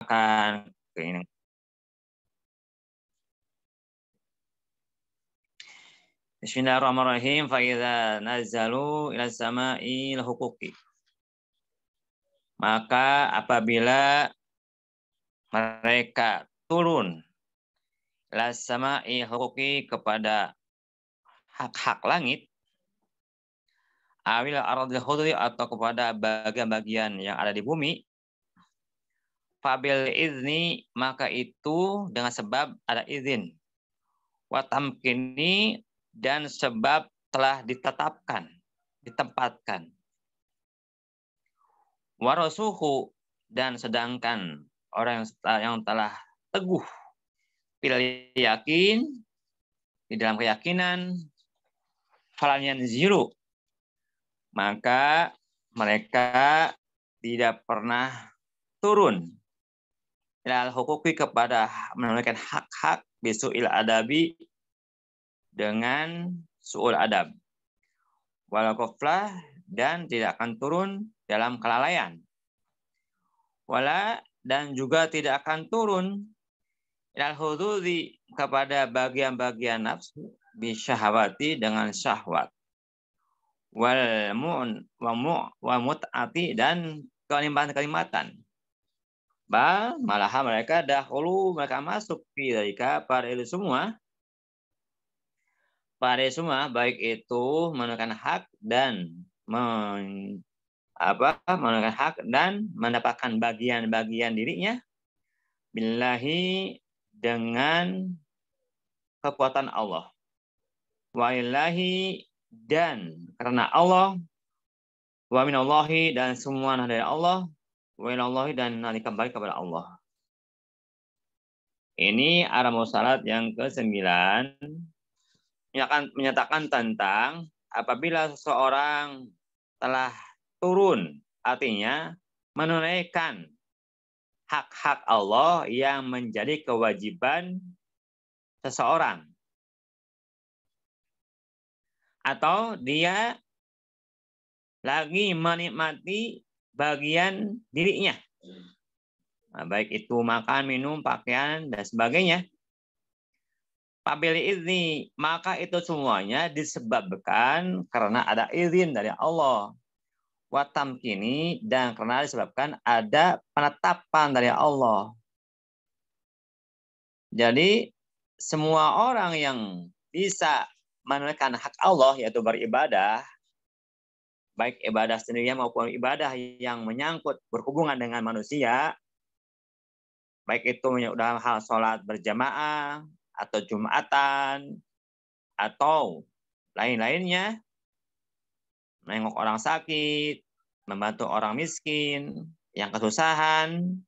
akan keinginan. Bismillahirrahmanirrahim. Fa idza nazalu ila sama'il huquqi. Maka apabila mereka turun ila sama'il huquqi kepada hak-hak langit, awil ardil khudri atau kepada bagian-bagian yang ada di bumi, fabil izni maka itu dengan sebab ada izin, wa tamkini dan sebab telah ditetapkan, ditempatkan. Warasuhu dan sedangkan orang yang telah teguh pilih yakin di dalam keyakinan falanian ziru maka mereka tidak pernah turun ilal hukuki kepada menunaikan hak-hak bisu'il adabi dengan su'ul adab wal ghaflah dan tidak akan turun dalam kelalaian wala dan juga tidak akan turun ilal hududi kepada bagian-bagian nafsu bisyahwati dengan syahwat wal mut'ati dan kelimatan malah mereka dahulu mereka masuk mereka pada itu semua baik itu menunaikan hak dan menunaikan hak dan mendapatkan bagian-bagian dirinya billahi dengan kekuatan Allah wa ilahi dan karena Allah wa minallahi dan semua dari Allah wa ilallahi dan nanti kembali kepada Allah. Ini Aramul Salat yang ke-9 menyatakan tentang apabila seseorang telah turun, artinya menunaikan hak-hak Allah yang menjadi kewajiban seseorang. Atau dia lagi menikmati bagian dirinya. Nah, baik itu makan, minum, pakaian, dan sebagainya. Pabili izni, maka itu semuanya disebabkan karena ada izin dari Allah. Watam kini dan karena disebabkan ada penetapan dari Allah. Jadi semua orang yang bisa menunaikan hak Allah yaitu beribadah, baik ibadah sendirian maupun ibadah yang menyangkut berhubungan dengan manusia, baik itu dalam hal sholat berjamaah atau jumatan atau lain-lainnya, menengok orang sakit, membantu orang miskin yang kesusahan,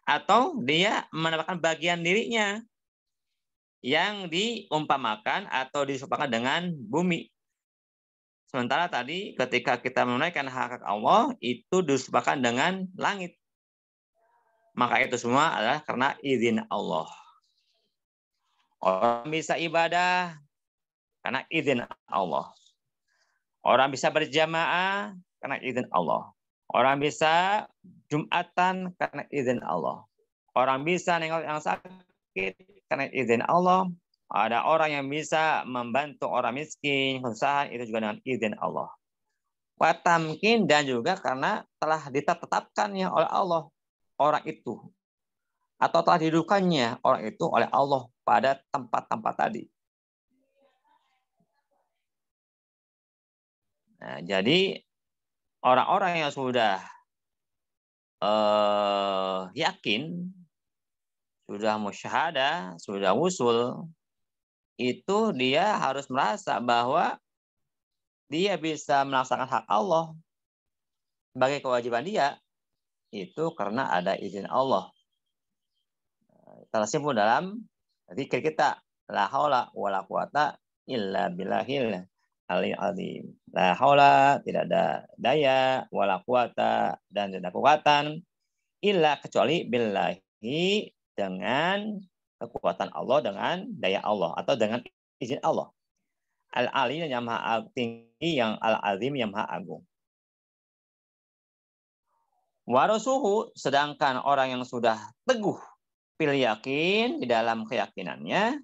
atau dia mendapatkan bagian dirinya yang diumpamakan atau diserupakan dengan bumi. Sementara tadi ketika kita menunaikan hak Allah itu diserupakan dengan langit. Maka itu semua adalah karena izin Allah. Orang bisa ibadah karena izin Allah. Orang bisa berjamaah karena izin Allah. Orang bisa jumatan karena izin Allah. Orang bisa nengok yang sakit karena izin Allah. Ada orang yang bisa membantu orang miskin, kesusahan itu juga dengan izin Allah. Watamkin dan juga karena telah ditetapkannya oleh Allah orang itu. Atau telah didudukannya orang itu oleh Allah pada tempat-tempat tadi. Nah, jadi orang-orang yang sudah yakin, sudah musyahadah, sudah usul, itu dia harus merasa bahwa dia bisa melaksanakan hak Allah sebagai kewajiban dia, itu karena ada izin Allah. Tersimpul dalam zikir kita, la haula wala quwata illa billahil aliyil azim. La haula, tidak ada daya, wala quwata, dan tidak ada kekuatan, illa kecuali billahi, dengan kekuatan Allah, dengan daya Allah, atau dengan izin Allah. Al-Ali yang maha tinggi, yang al-azim yang maha agung. Warusuhu, sedangkan orang yang sudah teguh fil yakin di dalam keyakinannya,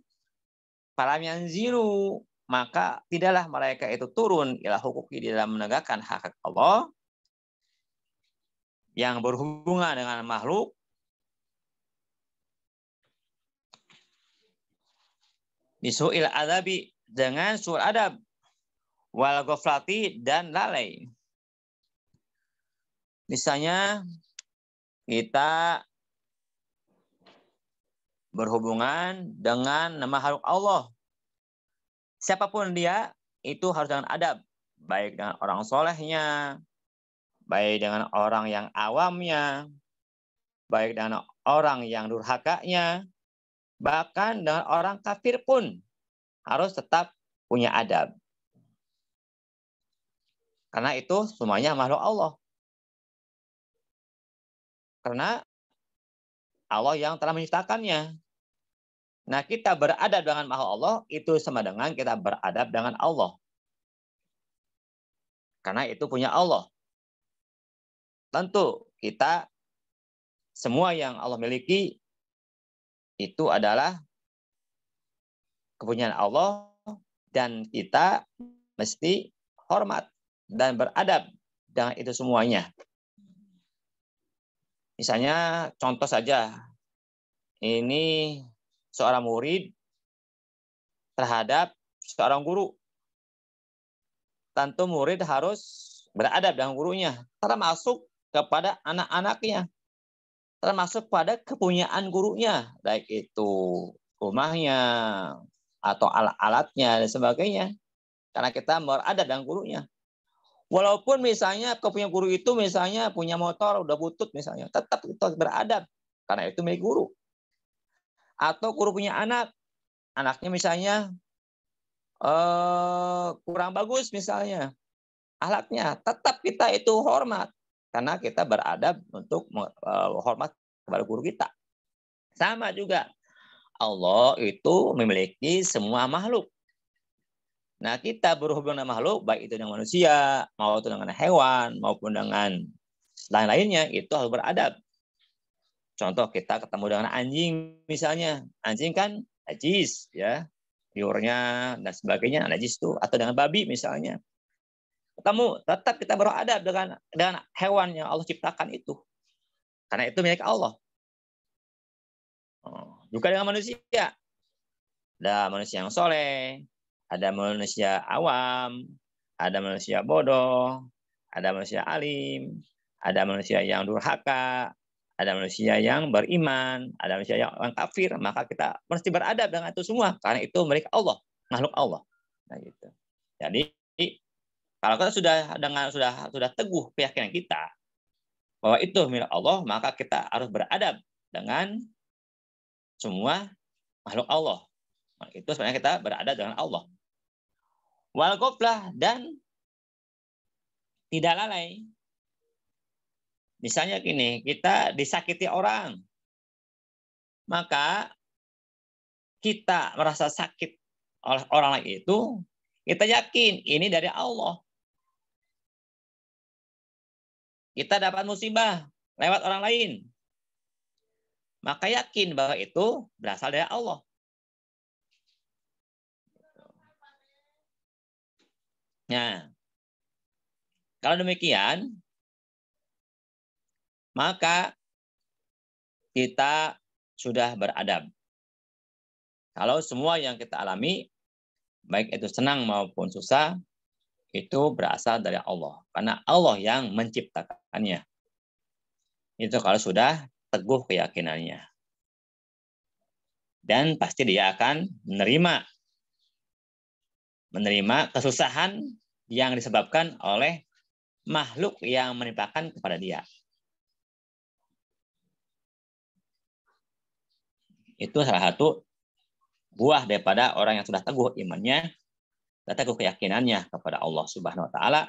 falam yanzilu, maka tidaklah mereka itu turun ila hukuki di dalam menegakkan hak Allah yang berhubungan dengan makhluk bisu'il adabi, dengan su'il adab, wal ghaflati, dan lalai. Misalnya kita berhubungan dengan makhluk Allah. Siapapun dia, itu harus dengan adab. Baik dengan orang solehnya, baik dengan orang yang awamnya, baik dengan orang yang durhakanya, bahkan dengan orang kafir pun harus tetap punya adab. Karena itu semuanya makhluk Allah. Karena Allah yang telah menciptakannya. Nah, kita beradab dengan makhluk Allah itu sama dengan kita beradab dengan Allah. Karena itu punya Allah. Tentu kita semua yang Allah miliki itu adalah kepunyaan Allah dan kita mesti hormat dan beradab dengan itu semuanya. Misalnya contoh saja, ini seorang murid terhadap seorang guru. Tentu murid harus beradab dengan gurunya, termasuk kepada anak-anaknya, termasuk pada kepunyaan gurunya, baik itu rumahnya atau alat-alatnya dan sebagainya. Karena kita beradab dengan gurunya. Walaupun misalnya kepunyaan guru itu misalnya punya motor udah butut misalnya, tetap kita beradab karena itu milik guru. Atau guru punya anak, anaknya misalnya kurang bagus misalnya alatnya, tetap kita itu hormat karena kita beradab untuk hormat kepada guru kita. Sama juga Allah itu memiliki semua makhluk. Nah, kita berhubungan dengan makhluk, baik itu dengan manusia, maupun dengan hewan, maupun dengan lain-lainnya, itu harus beradab. Contoh, kita ketemu dengan anjing misalnya. Anjing kan najis, ya, liurnya dan sebagainya najis itu. Atau dengan babi misalnya. Ketemu, tetap kita beradab dengan hewan yang Allah ciptakan itu. Karena itu milik Allah. Juga dengan manusia. Ada manusia yang soleh, ada manusia awam, ada manusia bodoh, ada manusia alim, ada manusia yang durhaka, ada manusia yang beriman, ada manusia yang kafir. Maka kita mesti beradab dengan itu semua karena itu milik Allah, makhluk Allah. Nah, gitu. Jadi kalau kita sudah teguh keyakinan kita bahwa itu milik Allah, maka kita harus beradab dengan semua makhluk Allah. Nah, itu sebenarnya kita beradab dengan Allah. Wal ghaflah, dan tidak lalai. Misalnya gini, kita disakiti orang, maka kita merasa sakit oleh orang lain itu, kita yakin ini dari Allah. Kita dapat musibah lewat orang lain, maka yakin bahwa itu berasal dari Allah. Nah, kalau demikian, maka kita sudah beradab. Kalau semua yang kita alami, baik itu senang maupun susah, itu berasal dari Allah. Karena Allah yang menciptakannya. Itu kalau sudah teguh keyakinannya. Dan pasti dia akan menerima kesusahan yang disebabkan oleh makhluk yang menimpakan kepada dia. Itu salah satu buah daripada orang yang sudah teguh imannya, sudah teguh keyakinannya kepada Allah Subhanahu wa taala.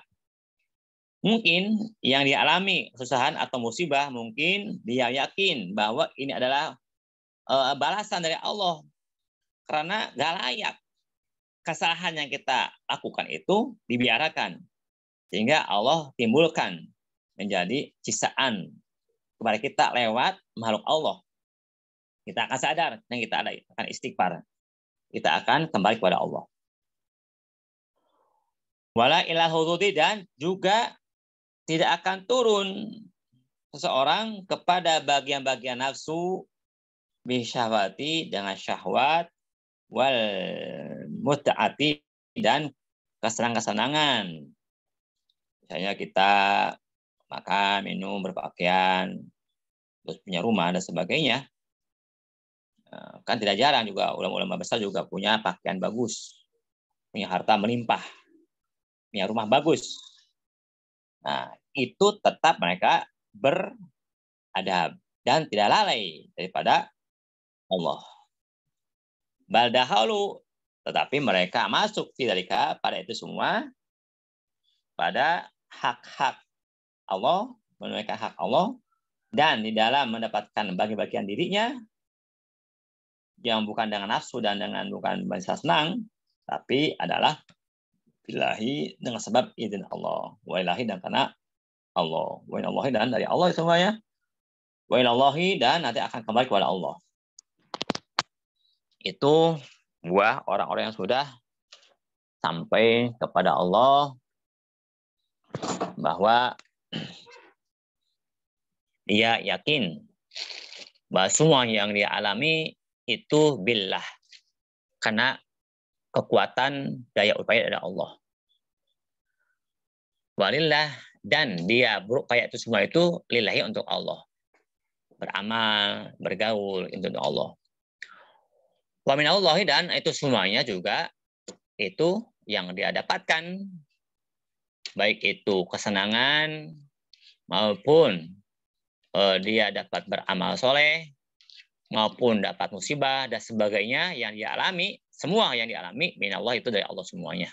Mungkin yang dialami kesusahan atau musibah, mungkin dia yakin bahwa ini adalah balasan dari Allah. Karena gak layak kesalahan yang kita lakukan itu dibiarkan. Sehingga Allah timbulkan menjadi siksaan kepada kita lewat makhluk Allah. Kita akan sadar dan kita akan istighfar. Kita akan kembali kepada Allah. Wala ila hududi, dan juga tidak akan turun seseorang kepada bagian-bagian nafsu bisyahwati, dengan syahwat, wal mut'ati, dan kesenang-kesenangan. Misalnya kita makan, minum, berpakaian, terus punya rumah dan sebagainya. Kan tidak jarang juga ulama-ulama besar juga punya pakaian bagus, punya harta melimpah, punya rumah bagus. Nah, itu tetap mereka beradab dan tidak lalai daripada Allah. Baldahalu, tetapi mereka masuk tidak pada itu semua, pada hak-hak Allah, menunaikan hak Allah, dan di dalam mendapatkan bagi-bagian dirinya yang bukan dengan nafsu dan dengan bukan merasa senang, tapi adalah billahi, dengan sebab izin Allah, wa ilahi, dan karena Allah, wa ilahi, dan dari Allah semuanya, wa ilahi, dan nanti akan kembali kepada Allah. Itu buah orang-orang yang sudah sampai kepada Allah, bahwa dia yakin bahwa semua yang dia alami itu billah, karena kekuatan daya upaya dari Allah. Walillah, dan dia berupaya itu semua itu lillahi, untuk Allah. Beramal, bergaul untuk Allah. Wa minallahi, dan itu semuanya juga itu yang dia dapatkan, baik itu kesenangan maupun dia dapat beramal soleh, maupun dapat musibah dan sebagainya yang dia alami, semua yang dialami minallah, itu dari Allah semuanya.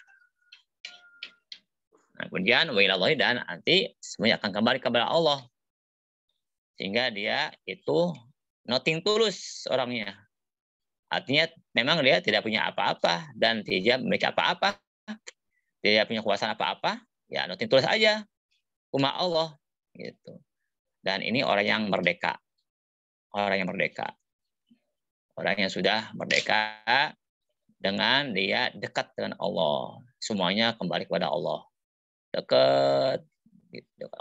Nah, kemudian wa ilallahi, dan nanti semuanya akan kembali kepada Allah, sehingga dia itu nothing tulus orangnya. Artinya memang dia tidak punya apa-apa dan tidak memiliki apa-apa, tidak punya kuasa apa-apa, ya nothing tulus aja, umat Allah gitu. Dan ini orang yang merdeka, orang yang merdeka. Orang yang sudah merdeka dengan dia dekat dengan Allah. Semuanya kembali kepada Allah. Dekat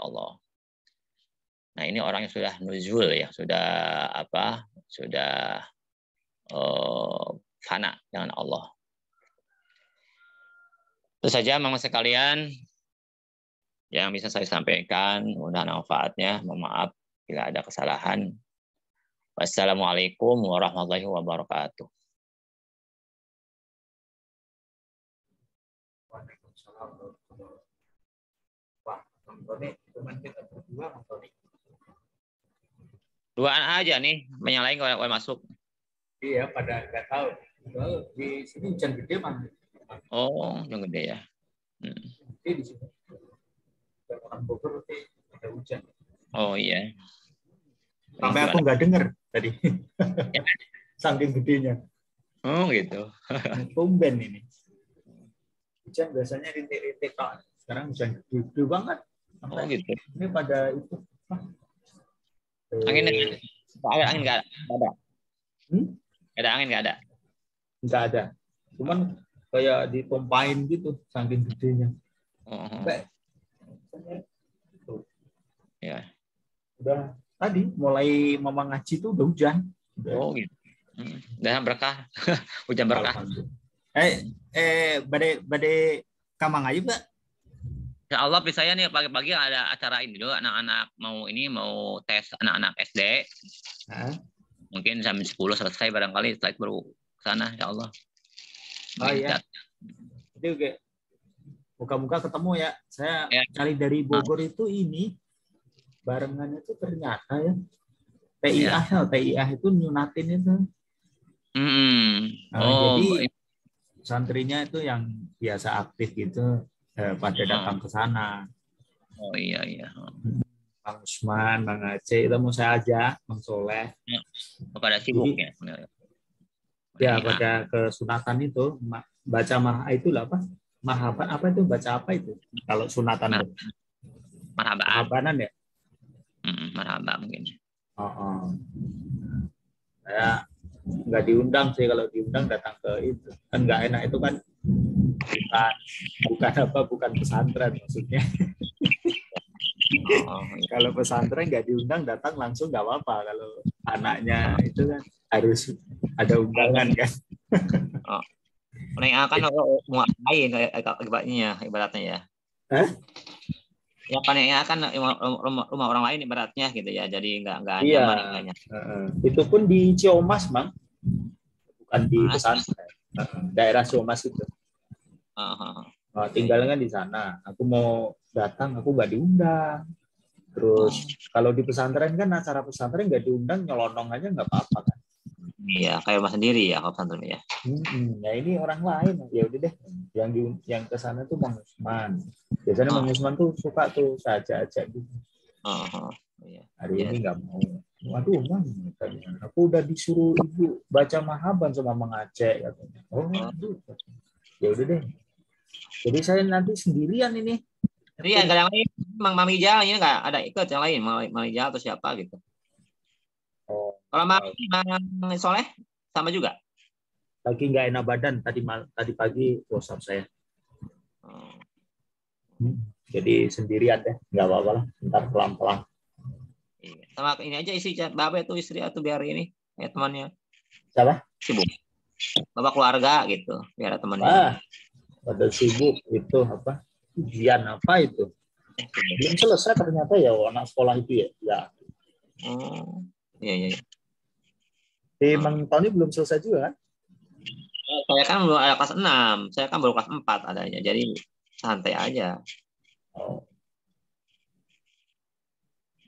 Allah. Nah, ini orang yang sudah nuzul, ya, sudah apa? Sudah fana dengan Allah. Itu saja Mama sekalian yang bisa saya sampaikan. Mudah-mudahan manfaatnya. Mohon maaf bila ada kesalahan. Wassalamualaikum warahmatullahi wabarakatuh. Waalaikumsalam. Wah, Tony, cuman kita berdua, Tony. Duaan aja nih, yang lain kalau masuk. Iya, pada nggak tahu. Di sini hujan gede mana? Oh, yang gede ya. Gede di sini. Orang Bogor nanti ada hujan. Oh iya. Sampai aku nggak dengar tadi. Ya. Saking gedenya. Oh gitu. Tumben ini. Hujan biasanya rintik-rintik, sekarang hujan gede banget. Sampai oh gitu. Ini pada itu. Angin nggak ada. Ada angin nggak ada? Nggak ada. Cuman kayak dipompain gitu, saking gedenya. Ya. Udah tadi mulai mama ngaji tuh udah hujan. Oh gitu. Dan berkah. Hujan berkah. Badai Kamang Ayub nggak? Ya Allah, saya nih pagi-pagi ada acara ini dulu, anak-anak mau tes anak-anak SD. Mungkin jam 10 selesai barangkali, setelah itu baru ke sana, insya Allah. Oh iya. Jadi oke. Muka-muka ketemu ya. Saya cari dari Bogor itu ini barengannya itu ternyata ya. TIA itu nyunatin itu. Jadi santrinya itu yang biasa aktif gitu pada datang ke sana. Oh iya. Bang Usman, Bang Aceh, itu mau saya ajak, Bang Soleh. Pada sibuk ya. Ya, pada kesunatan itu baca itulah apa? Mahaban apa itu? Baca apa itu? Kalau sunatan itu? Marhaban ya. marhaba mungkin. Saya nggak diundang sih, kalau diundang datang ke itu kan nggak enak, itu kan bukan pesantren maksudnya. Kalau pesantren nggak diundang datang langsung nggak apa-apa, kalau anaknya itu kan harus ada undangan kan. Yang akan mau lain ibaratnya ya. Ya kan yang akan rumah orang lain ibaratnya gitu ya, jadi nggak nyaman kayaknya. Itu pun di Ciomas, Mang, bukan di pesantren. Daerah Ciomas itu. Tinggalnya kan di sana. Aku mau datang, aku nggak diundang. Terus kalau di pesantren kan acara pesantren nggak diundang, nyelonong aja nggak apa-apa kan. Iya, kayak rumah sendiri ya kalau pesantren ya. Ya ini orang lain, ya udah deh. Yang ke sana tuh Mang Usman. Biasanya Mang Usman tuh suka tuh saja-aja gitu. Iya. Hari ini nggak mau. Waduh, Mang, aku udah disuruh ibu baca mahaban sama Mang Aceh katanya. Aduh. Ya udah deh. Jadi saya nanti sendirian ini. Iya, nggak ada yang lain. Mami Jal ini nggak ada ikut yang lain, Mami Jal atau siapa gitu. Kalau Mami Soleh sama juga. Lagi nggak enak badan, tadi pagi WhatsApp saya. Jadi sendirian deh, nggak apa-apa lah, ntar pelan-pelan. Sama ini aja isi Bapak itu istri atau biar ini ya temannya. Siapa? Sibuk. Bapak keluarga gitu, biar ada temannya. Pada sibuk itu apa? Ujian apa itu? Belum selesai ternyata ya anak sekolah itu ya. Iya. Mang Tony belum selesai juga kan? Saya kan belum ada kelas 6, saya kan baru kelas 4 adanya, jadi santai aja.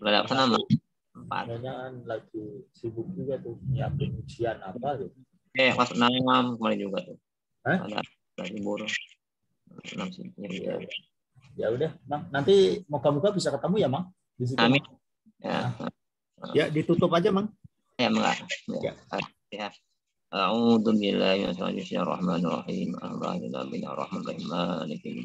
Belum ada kelas 6. 4. Kan lagi sibuk juga tuh nyiapin ujian apa gitu. Kelas 6 kemarin juga tuh. Ada lagi buru. 6 sih. Ya udah, Mang. Nanti moga-moga bisa ketemu ya, Mang. Di situ. Amin. Ya, ditutup aja, Mang. Ya, enggak. Ya. A'udzu billahi minasyaitonir rajim. Bismillahirrahmanirrahim. Alhamdulillahirabbil alamin.